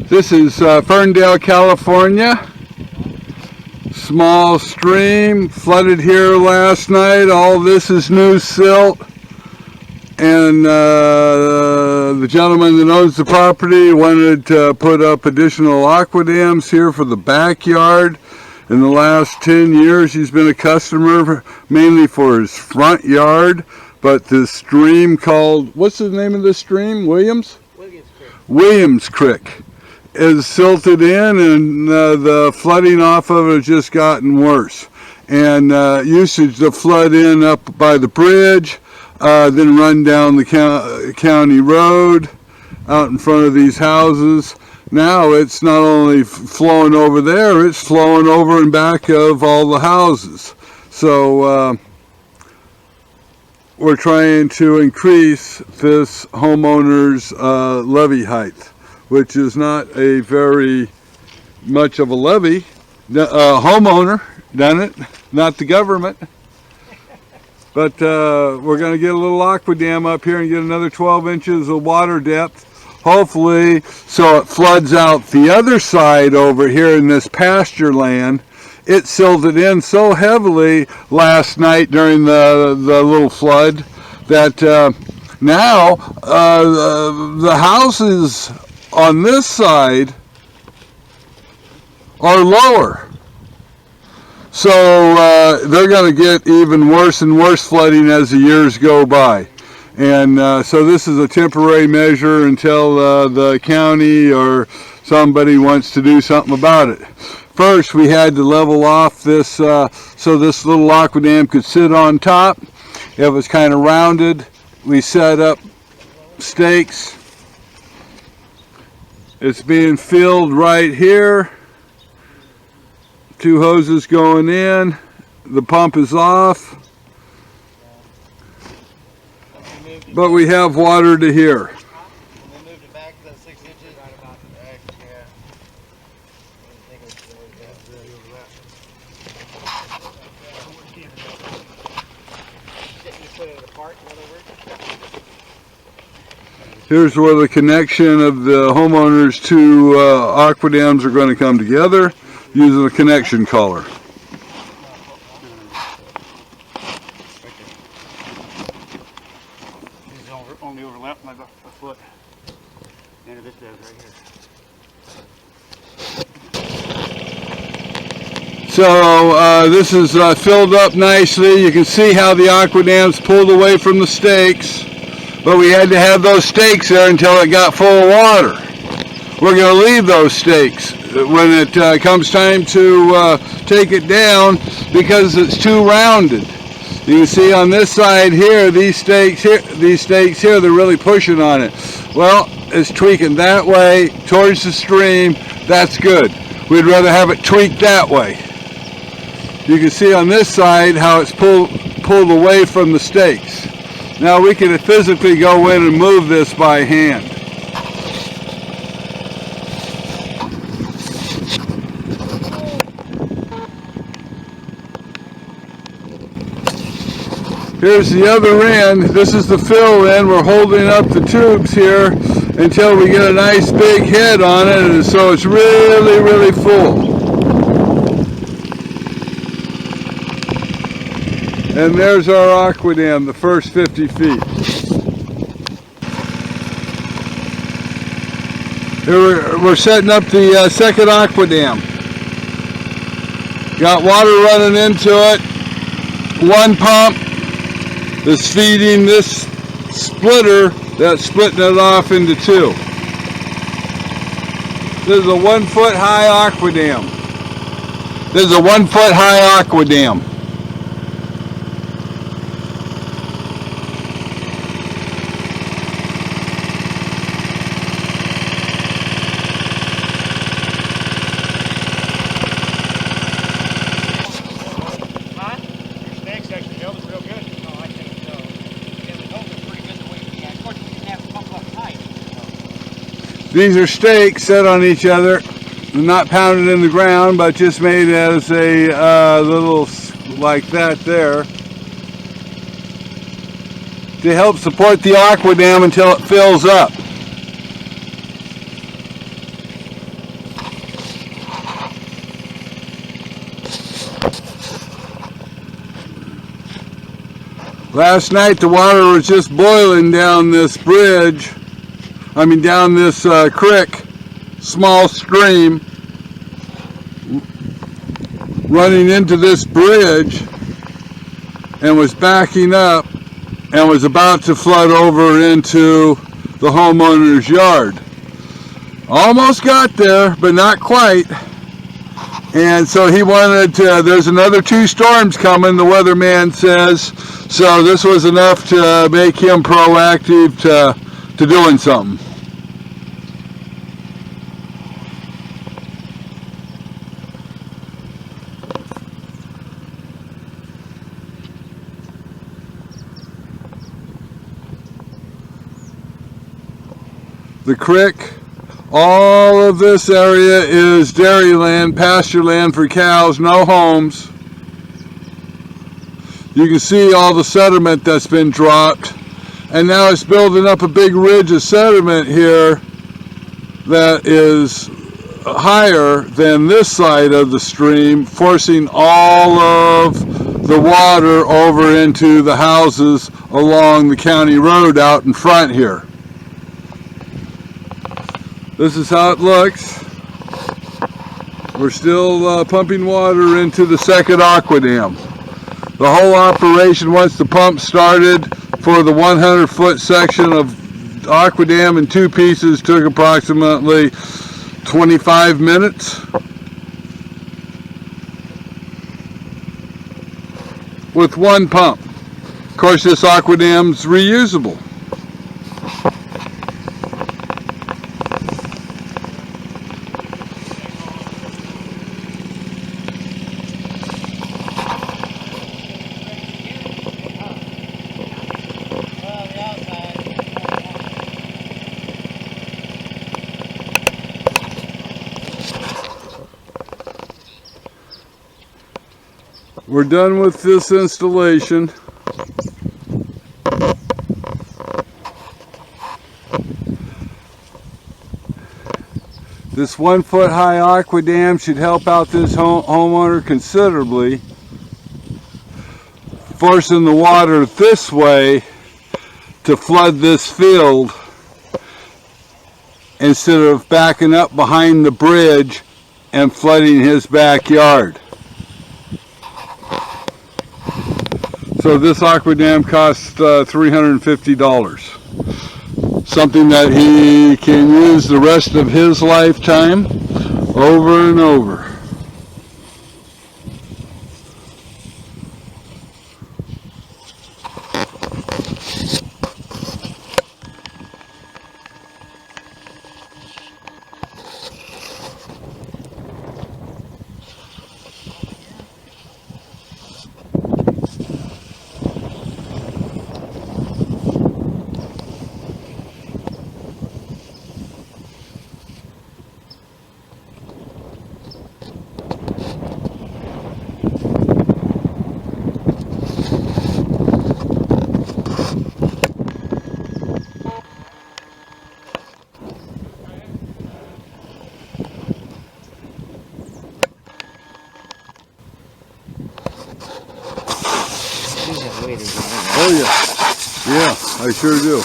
This is Ferndale, California. Small stream, flooded here last night. All this is new silt. And the gentleman that owns the property wanted to put up additional AquaDams here for the backyard. In the last 10 years, he's been a customer mainly for his front yard. But this stream called, what's the name of this stream? Williams Creek. Williams Creek is silted in, and the flooding off of it has just gotten worse. And usage to flood in up by the bridge, then run down the county road out in front of these houses. Now it's not only flowing over there, it's flowing over and back of all the houses. So we're trying to increase this homeowner's levee height, which is not a very much of a levee. Homeowner done it, not the government. But we're going to get a little AquaDam up here and get another 12 inches of water depth, hopefully, so it floods out the other side over here in this pasture land. It silted in so heavily last night during the little flood that now the houses on this side are lower. So they're going to get even worse and worse flooding as the years go by. And so this is a temporary measure until the county or somebody wants to do something about it. First, we had to level off this so this little AquaDam could sit on top. It was kind of rounded. We set up stakes. It's being filled right here. 2 hoses going in. The pump is off. But we have water to here. Here's where the connection of the homeowners to AquaDams are going to come together using a connection collar. Only overlap my foot. And this does right here. So this is filled up nicely. You can see how the AquaDam's pulled away from the stakes, but we had to have those stakes there until it got full of water. We're going to leave those stakes when it comes time to take it down because it's too rounded. You can see on this side here, these stakes here, they're really pushing on it. Well, it's tweaking that way towards the stream. That's good. We'd rather have it tweaked that way. You can see on this side how it's pulled away from the stakes. Now we can physically go in and move this by hand. Here's the other end. This is the fill in. We're holding up the tubes here until we get a nice big head on it, and so it's really, really full. And there's our AquaDam, the first 50 feet. Here we're setting up the second AquaDam. Got water running into it. One pump is feeding this splitter that's splitting it off into 2. This is a 1 foot high AquaDam. This is a 1 foot high AquaDam. These are stakes set on each other, not pounded in the ground, but just made as a little like that there to help support the AquaDam until it fills up. Last night the water was just boiling down this bridge, down this creek, small stream, running into this bridge, and was backing up and was about to flood over into the homeowner's yard. Almost got there, but not quite. And so he wanted to, there's another 2 storms coming, the weatherman says, so this was enough to make him proactive to doing something. The creek, all of this area is dairy land, pasture land for cows, no homes. You can see all the sediment that's been dropped, and now it's building up a big ridge of sediment here that is higher than this side of the stream, forcing all of the water over into the houses along the county road out in front here. This is how it looks. We're still pumping water into the second AquaDam. The whole operation, once the pump started for the 100-foot section of AquaDam in 2 pieces, took approximately 25 minutes. With 1 pump. Of course, this AquaDam's reusable. We're done with this installation. This 1-foot high AquaDam should help out this homeowner considerably, forcing the water this way to flood this field instead of backing up behind the bridge and flooding his backyard. So this AquaDam costs $350. Something that he can use the rest of his lifetime over and over. Oh yeah, yeah, I sure do.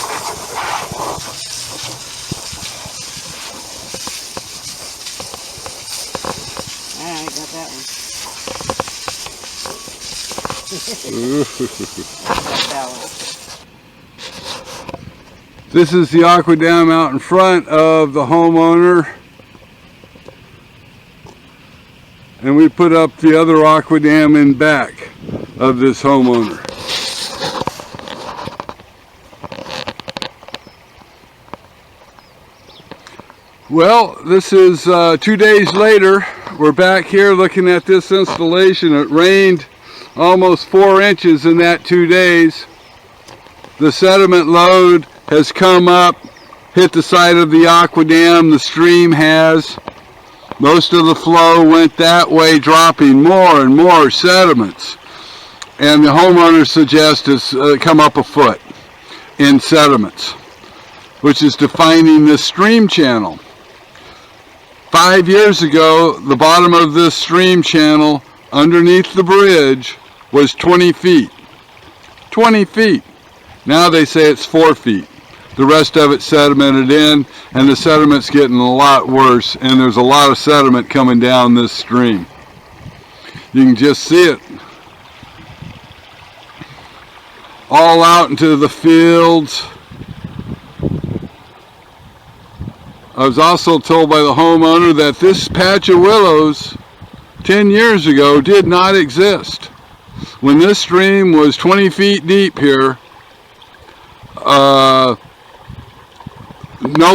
Alright, got that one. This is the AquaDam out in front of the homeowner. And we put up the other AquaDam in back of this homeowner. Well, this is 2 days later. We're back here looking at this installation. It rained almost 4 inches in that 2 days. The sediment load has come up, hit the side of the AquaDam. The stream has. Most of the flow went that way, dropping more and more sediments. And the homeowner suggests it's come up a foot in sediments, which is defining this stream channel. 5 years ago, the bottom of this stream channel underneath the bridge was 20 feet. 20 feet. Now they say it's 4 feet. The rest of it sedimented in, and the sediment's getting a lot worse, and there's a lot of sediment coming down this stream. You can just see it all out into the fields. I was also told by the homeowner that this patch of willows 10 years ago did not exist. When this stream was 20 feet deep here, no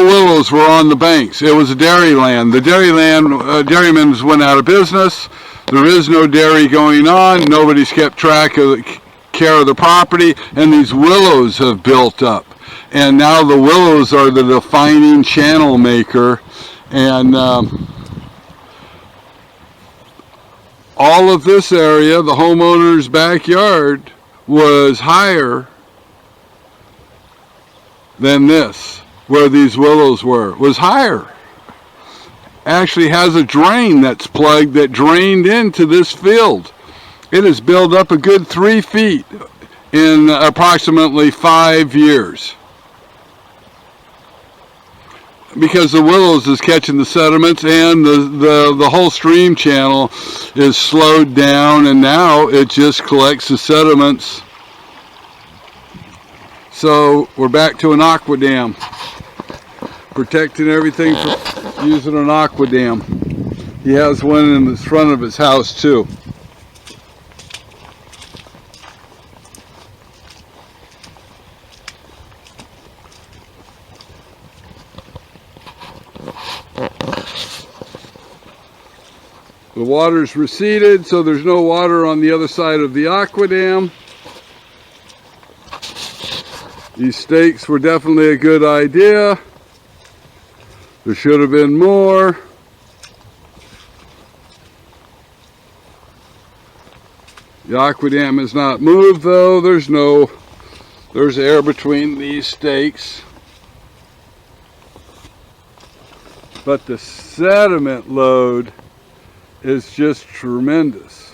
willows were on the banks. It was a dairy land. The dairymen went out of business. There is no dairy going on. Nobody's kept track of care of the property, and these willows have built up. And now the willows are the defining channel maker, and all of this area, the homeowner's backyard, was higher than this, where these willows were, was higher. Actually has a drain that's plugged that drained into this field. It has built up a good 3 feet in approximately 5 years. Because the willows is catching the sediments, and the whole stream channel is slowed down, and now it just collects the sediments. So we're back to an AquaDam, protecting everything from using an AquaDam. He has one in the front of his house too. The water's receded, so there's no water on the other side of the AquaDam. These stakes were definitely a good idea. There should have been more. The AquaDam has not moved though. There's air between these stakes. But the sediment load is just tremendous.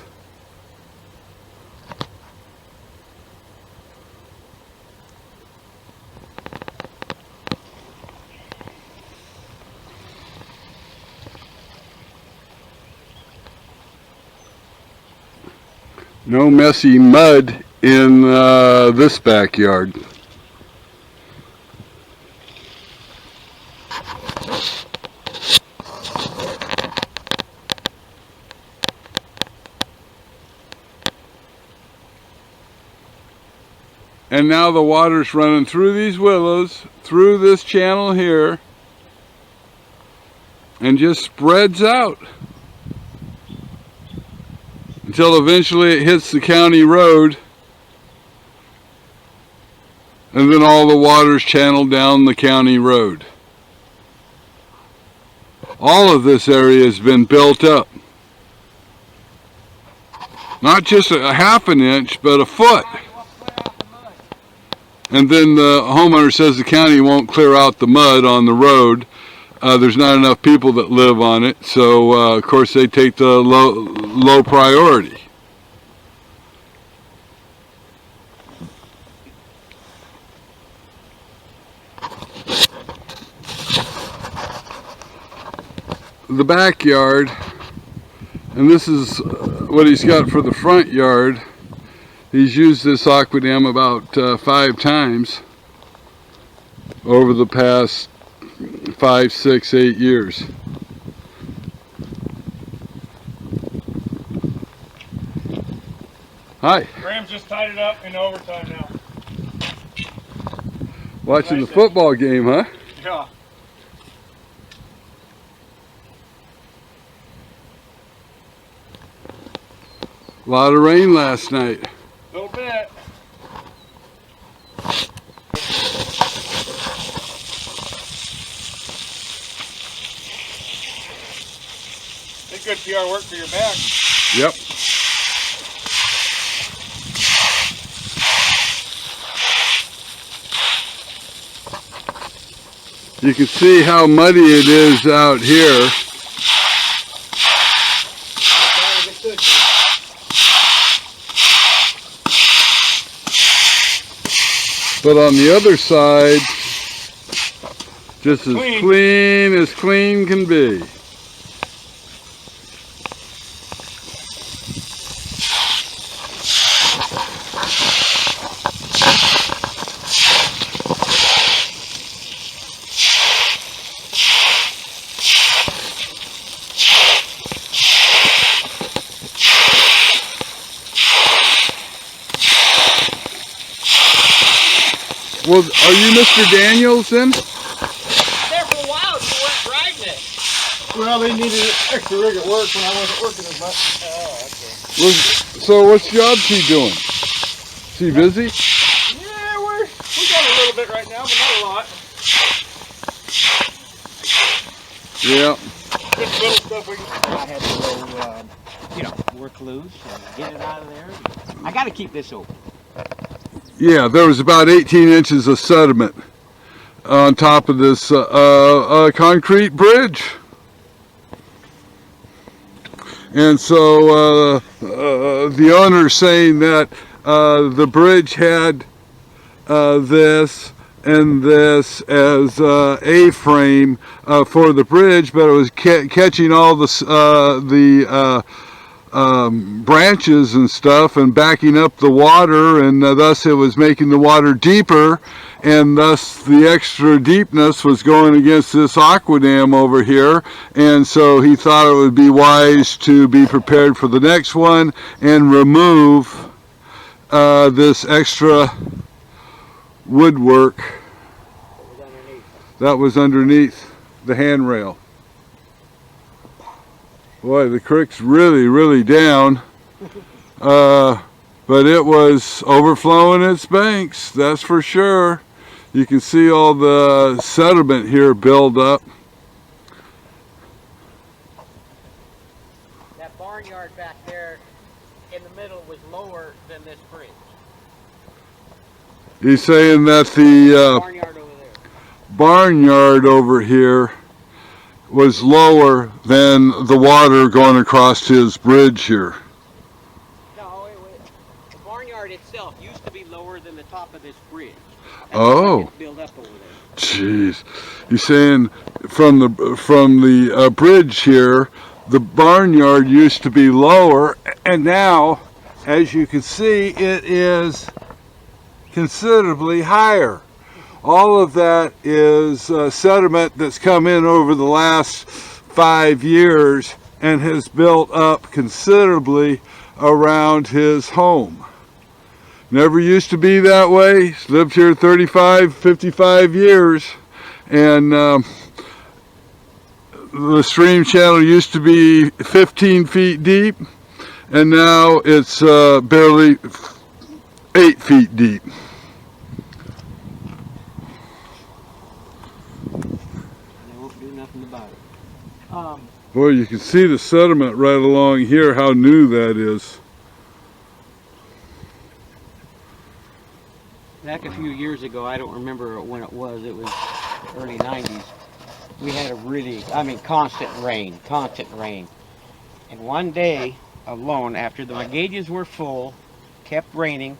No messy mud in this backyard. And now the water's running through these willows, through this channel here, and just spreads out until eventually it hits the county road, and then all the water's channeled down the county road. All of this area has been built up. Not just a half an inch, but a foot. And then the homeowner says the county won't clear out the mud on the road. There's not enough people that live on it, so of course they take the low priority. The backyard, and this is what he's got for the front yard. He's used this AquaDam about 5 times over the past 5, 6, 8 years. Hi. Graham's just tied it up in overtime now. Watching the football game, huh? Yeah. A lot of rain last night. A little bit. It's good PR work for your back. Yep. You can see how muddy it is out here. But on the other side, just as clean can be. Well, are you Mr. Daniels then? There for a while, you weren't driving it. Well, they needed an extra rig at work when I wasn't working as much. Oh, okay. Well, so what's job she doing? Is she busy? Yeah, we got a little bit right now, but not a lot. Yeah. Just little stuff we can. I had to go, work loose and get it out of there. I got to keep this open. Yeah, there was about 18 inches of sediment on top of this concrete bridge. And so the owner's saying that the bridge had this and this as A-frame for the bridge, but it was catching all the branches and stuff and backing up the water, and thus it was making the water deeper, and thus the extra deepness was going against this AquaDam over here. And so he thought it would be wise to be prepared for the next one and remove this extra woodwork that was underneath the handrail. Boy, the creek's really down, but it was overflowing its banks, that's for sure. You can see all the sediment here build up. That barnyard back there in the middle was lower than this bridge. He's saying that the Barnyard over there. barnyard over here was lower than the water going across his bridge here. No, the barnyard itself used to be lower than the top of this bridge. That's Oh. it's built up over there. Jeez, he's saying from the bridge here, the barnyard used to be lower, and now, as you can see, it is considerably higher. All of that is sediment that's come in over the last 5 years and has built up considerably around his home. Never used to be that way. He's lived here 35, 55 years, and the stream channel used to be 15 feet deep, and now it's barely 8 feet deep. They won't do nothing about it. Boy, you can see the sediment right along here, how new that is. Back a few years ago, I don't remember when it was early 90s. We had a really, constant rain. And one day alone, after my gauges were full, kept raining,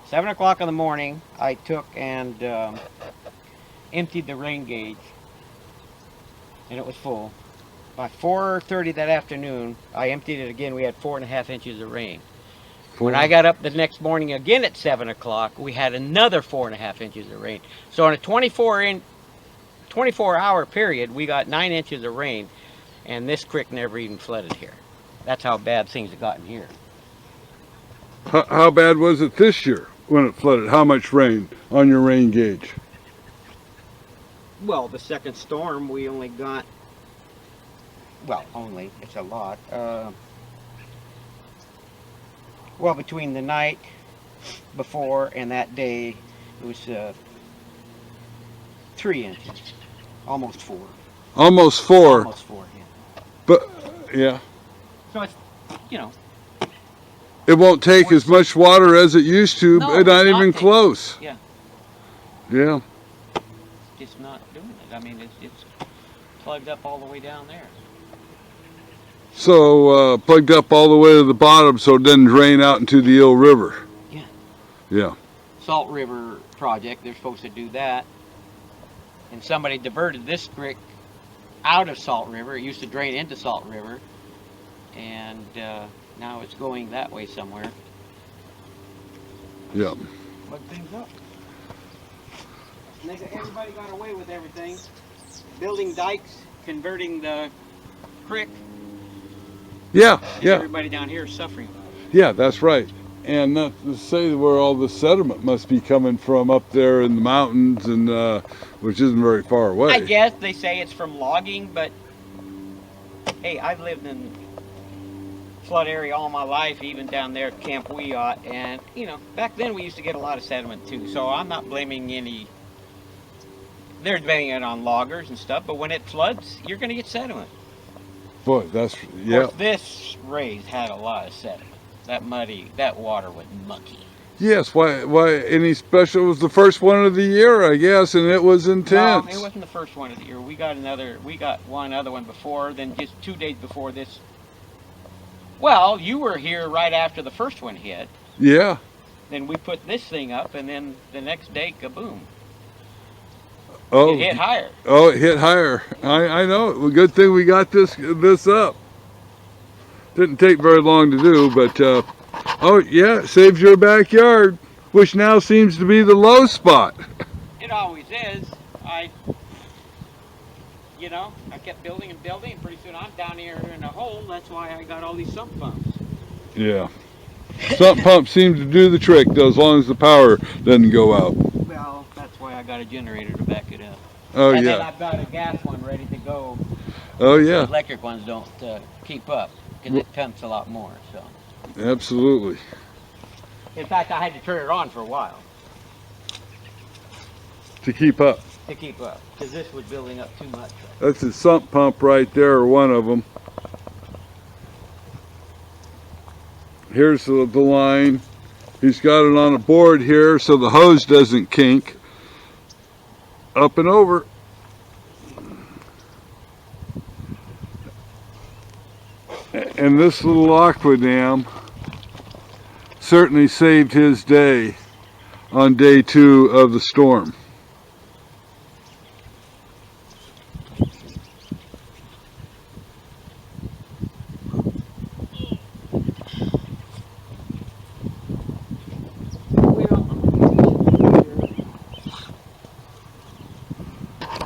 7 o'clock in the morning, I took and emptied the rain gauge, and it was full. By 4:30 that afternoon, I emptied it again. We had 4.5 inches of rain. When I got up the next morning again at 7 o'clock, we had another 4.5 inches of rain. So in a 24-hour period, we got 9 inches of rain, and this creek never even flooded here. That's how bad things have gotten here. How bad was it this year when it flooded? How much rain on your rain gauge? Well, the second storm, we only got, it's a lot. Well, between the night before and that day, it was 3 inches, almost 4. Almost 4. Almost 4, yeah. But, yeah. So it's, It won't take as much water as it used to, No, but it's not not even taking- close. Yeah. Yeah. It's not doing it. It's plugged up all the way down there. So, plugged up all the way to the bottom so it doesn't drain out into the Eel River. Yeah. Yeah. Salt River project. They're supposed to do that. And somebody diverted this creek out of Salt River. It used to drain into Salt River. And now it's going that way somewhere. Yeah. Plug things up. Everybody got away with everything. Building dikes, converting the creek. Yeah, And yeah. everybody down here is suffering. Yeah, that's right. And not to say where all the sediment must be coming from up there in the mountains, and which isn't very far away. I guess they say it's from logging, but hey, I've lived in flood area all my life, even down there at Camp Weot, and you know, back then we used to get a lot of sediment too. So I'm not blaming any. They're blaming it on loggers and stuff, but when it floods, you're going to get sediment. Boy, that's Of yeah. course, this raise had a lot of sediment. That water was mucky. Yes. Why? Any special? It was the first one of the year, I guess, and it was intense. No, it wasn't the first one of the year. We got one other one before, then just 2 days before this. Well, you were here right after the first one hit. Yeah. Then we put this thing up, and then the next day, kaboom. Oh. It hit higher. Oh, it hit higher. I know. Well, good thing we got this up. Didn't take very long to do, but oh yeah, it saved your backyard, which now seems to be the low spot. It always is. I kept building and building, and pretty soon I'm down here in a hole. That's why I got all these sump pumps. Yeah. Sump pumps seem to do the trick, though, as long as the power doesn't go out. Well, that's why I got a generator to back it up. Oh And then yeah. I've got a gas one ready to go. Oh The yeah. electric ones don't keep up because it pumps a lot more. So, Absolutely. in fact, I had to turn it on for a while To keep up. to keep up because this was building up too much. That's a sump pump right there, or one of them. Here's the line. He's got it on a board here so the hose doesn't kink. Up and over. And this little AquaDam certainly saved his day on day 2 of the storm.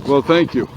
Well, thank you.